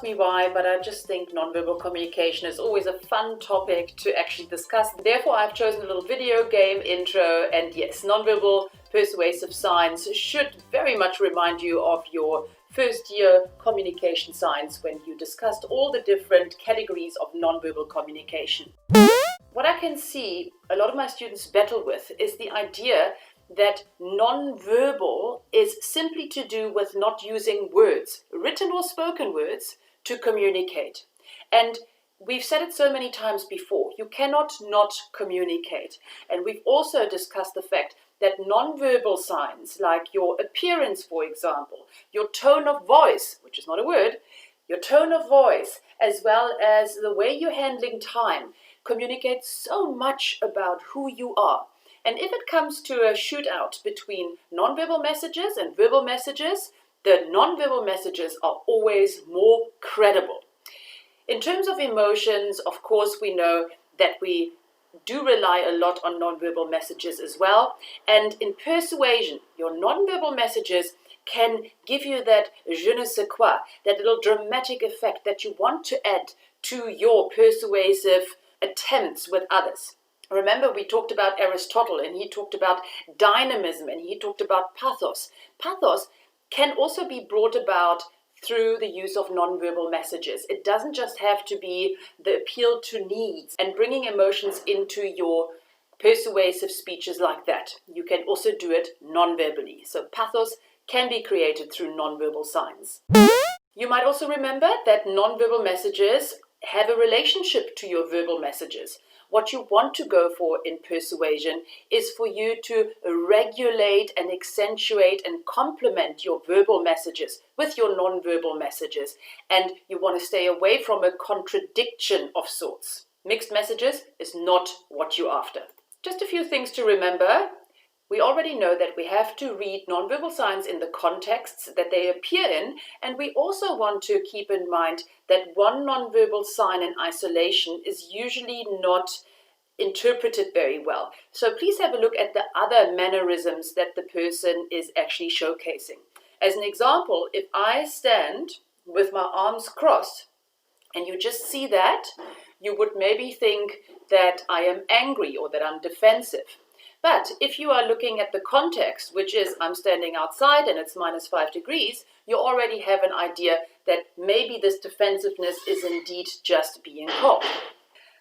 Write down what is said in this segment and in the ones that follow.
ask me why, but I just think nonverbal communication is always a fun topic to actually discuss. Therefore, I've chosen a little video game intro, and yes, nonverbal persuasive signs should very much remind you of your first year communication science when you discussed all the different categories of nonverbal communication. What I can see a lot of my students battle with is the idea that nonverbal is simply to do with not using words, written or spoken words, to communicate. And we've said it so many times before, you cannot not communicate. And we've also discussed the fact that nonverbal signs, like your appearance, for example, your tone of voice, which is not a word, your tone of voice, as well as the way you're handling time, communicate so much about who you are. And if it comes to a shootout between nonverbal messages and verbal messages, the nonverbal messages are always more credible. In terms of emotions, of course, we know that we do rely a lot on nonverbal messages as well. And in persuasion, your nonverbal messages can give you that je ne sais quoi, that little dramatic effect that you want to add to your persuasive attempts with others. Remember, we talked about Aristotle, and he talked about dynamism, and he talked about pathos. Pathos can also be brought about through the use of nonverbal messages. It doesn't just have to be the appeal to needs and bringing emotions into your persuasive speeches like that. You can also do it nonverbally. So pathos can be created through nonverbal signs. You might also remember that nonverbal messages have a relationship to your verbal messages. What you want to go for in persuasion is for you to regulate and accentuate and complement your verbal messages with your nonverbal messages. And you want to stay away from a contradiction of sorts. Mixed messages is not what you're after. Just a few things to remember. We already know that we have to read nonverbal signs in the contexts that they appear in, and we also want to keep in mind that one nonverbal sign in isolation is usually not interpreted very well. So please have a look at the other mannerisms that the person is actually showcasing. As an example, if I stand with my arms crossed and you just see that, you would maybe think that I am angry or that I'm defensive. But if you are looking at the context, which is I'm standing outside and it's -5 degrees, you already have an idea that maybe this defensiveness is indeed just being cold.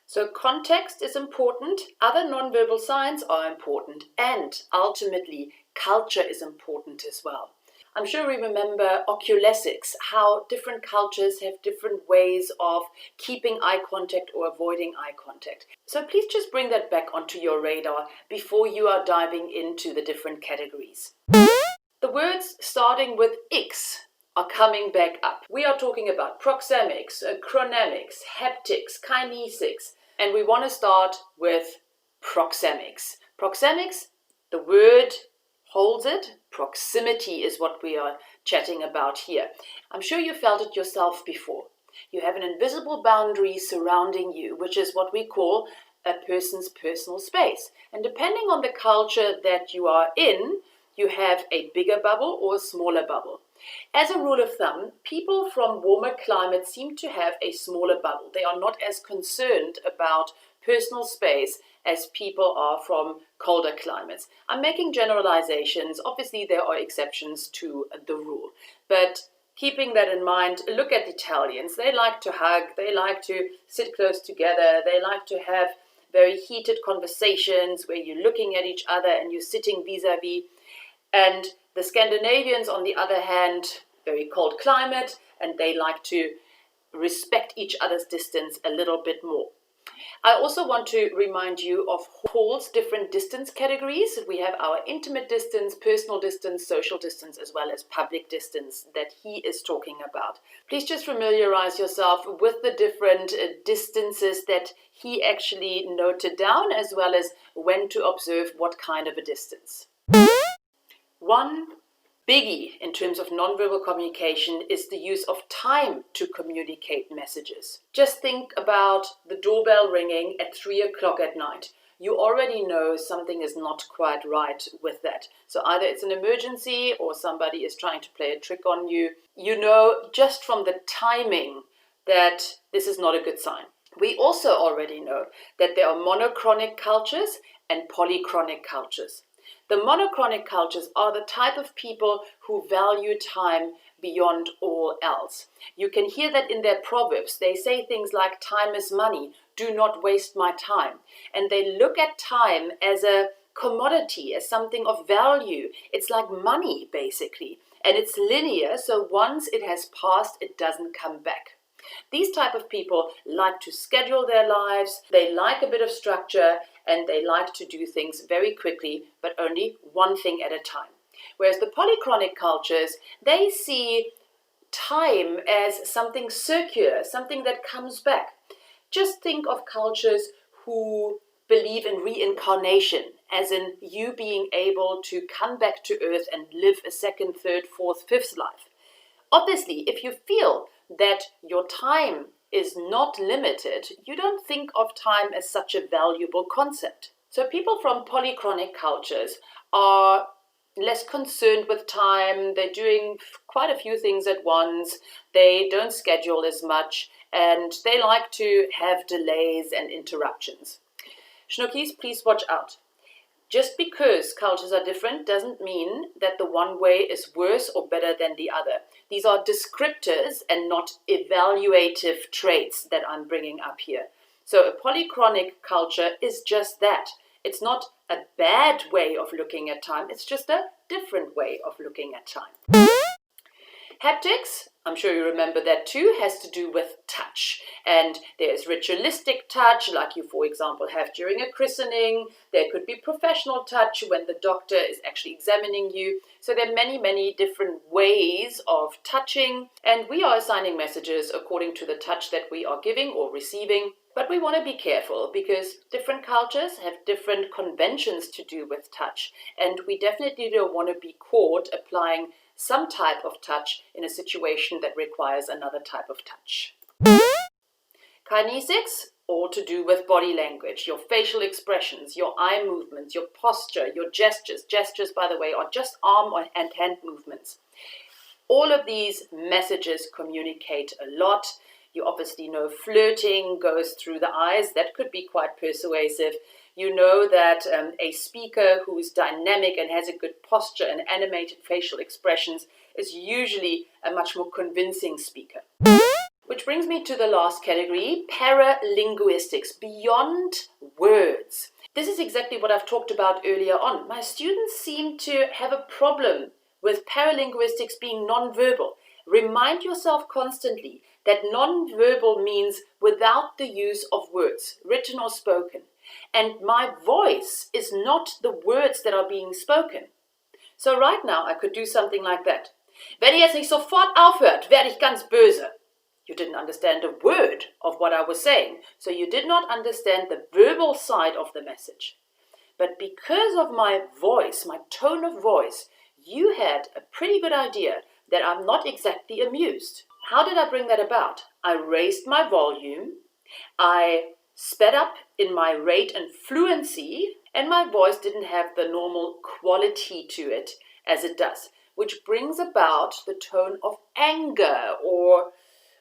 So context is important, other nonverbal signs are important, and ultimately culture is important as well. I'm sure we remember oculesics, how different cultures have different ways of keeping eye contact or avoiding eye contact. So please just bring that back onto your radar before you are diving into the different categories. The words starting with X are coming back up. We are talking about proxemics, chronemics, haptics, kinesics, and we want to start with proxemics. Proxemics, the word holds it. Proximity is what we are chatting about here. I'm sure you felt it yourself before. You have an invisible boundary surrounding you, which is what we call a person's personal space. And depending on the culture that you are in, you have a bigger bubble or a smaller bubble. As a rule of thumb, people from warmer climates seem to have a smaller bubble. They are not as concerned about personal space as people are from colder climates. I'm making generalizations. Obviously, there are exceptions to the rule. But keeping that in mind, look at Italians. They like to hug. They like to sit close together. They like to have very heated conversations where you're looking at each other and you're sitting vis-a-vis. And the Scandinavians, on the other hand, very cold climate, and they like to respect each other's distance a little bit more. I also want to remind you of Hall's different distance categories. We have our intimate distance, personal distance, social distance, as well as public distance that he is talking about. Please just familiarize yourself with the different distances that he actually noted down, as well as when to observe what kind of a distance. One biggie in terms of nonverbal communication is the use of time to communicate messages. Just think about the doorbell ringing at 3 o'clock at night. You already know something is not quite right with that. So either it's an emergency or somebody is trying to play a trick on you. You know just from the timing that this is not a good sign. We also already know that there are monochronic cultures and polychronic cultures. The monochronic cultures are the type of people who value time beyond all else. You can hear that in their proverbs. They say things like, time is money, do not waste my time. And they look at time as a commodity, as something of value. It's like money, basically. And it's linear, so once it has passed, it doesn't come back. These type of people like to schedule their lives, they like a bit of structure, and they like to do things very quickly, but only one thing at a time. Whereas the polychronic cultures, they see time as something circular, something that comes back. Just think of cultures who believe in reincarnation, as in you being able to come back to Earth and live a second, third, fourth, fifth life. Obviously, if you feel that your time is not limited, you don't think of time as such a valuable concept. So people from polychronic cultures are less concerned with time, they're doing quite a few things at once, they don't schedule as much, and they like to have delays and interruptions. Schnookies, please watch out. Just because cultures are different doesn't mean that the one way is worse or better than the other. These are descriptors and not evaluative traits that I'm bringing up here. So a polychronic culture is just that. It's not a bad way of looking at time, it's just a different way of looking at time. Haptics, I'm sure you remember that too, has to do with touch. And there's ritualistic touch, like you, for example, have during a christening. There could be professional touch when the doctor is actually examining you. So there are many, many different ways of touching. And we are assigning messages according to the touch that we are giving or receiving. But we want to be careful because different cultures have different conventions to do with touch. And we definitely don't want to be caught applying some type of touch in a situation that requires another type of touch. Kinesics, all to do with body language, your facial expressions, your eye movements, your posture, your gestures. Gestures, by the way, are just arm and hand movements. All of these messages communicate a lot. You obviously know flirting goes through the eyes. That could be quite persuasive. You know that a speaker who is dynamic and has a good posture and animated facial expressions is usually a much more convincing speaker. Which brings me to the last category, paralinguistics, beyond words. This is exactly what I've talked about earlier on. My students seem to have a problem with paralinguistics being nonverbal. Remind yourself constantly that nonverbal means without the use of words, written or spoken. And my voice is not the words that are being spoken. So right now I could do something like that. Wenn ihr jetzt nicht sofort aufhört, werde ich ganz böse. You didn't understand a word of what I was saying, so you did not understand the verbal side of the message. But because of my voice, my tone of voice, you had a pretty good idea that I'm not exactly amused. How did I bring that about? I raised my volume, I sped up in my rate and fluency, and my voice didn't have the normal quality to it as it does, which brings about the tone of anger or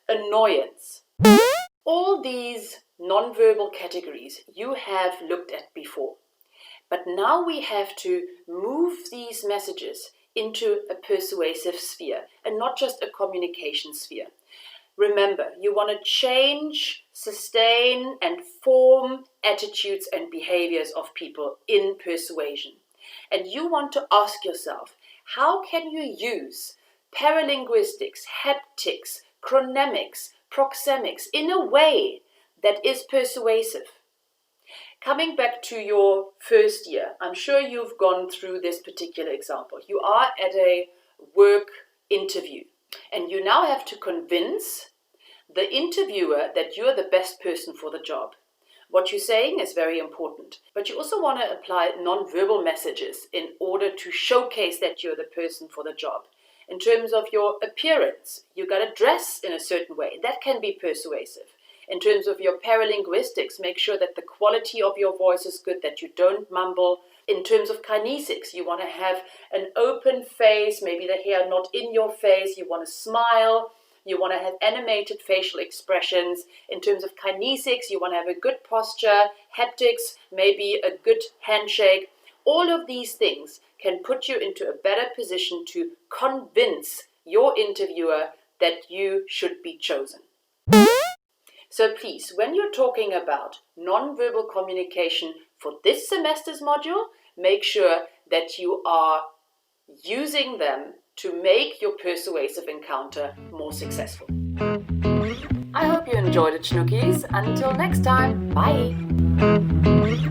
annoyance. All these nonverbal categories you have looked at before, but now we have to move these messages into a persuasive sphere and not just a communication sphere. Remember, you want to change, sustain, and form attitudes and behaviors of people in persuasion. And you want to ask yourself, how can you use paralinguistics, haptics, chronemics, proxemics in a way that is persuasive? Coming back to your first year, I'm sure you've gone through this particular example. You are at a work interview, and you now have to convince the interviewer that you're the best person for the job. What you're saying is very important, but you also want to apply nonverbal messages in order to showcase that you're the person for the job. In terms of your appearance, you got to dress in a certain way. That can be persuasive. In terms of your paralinguistics, make sure that the quality of your voice is good, that you don't mumble. In terms of kinesics, you want to have an open face, maybe the hair not in your face. You want to smile, You want to have animated facial expressions. In terms of kinesics, you want to have a good posture, haptics, maybe a good handshake. All of these things can put you into a better position to convince your interviewer that you should be chosen. So please, when you're talking about nonverbal communication for this semester's module, make sure that you are using them to make your persuasive encounter more successful. I hope you enjoyed it, Schnookies. Until next time, bye!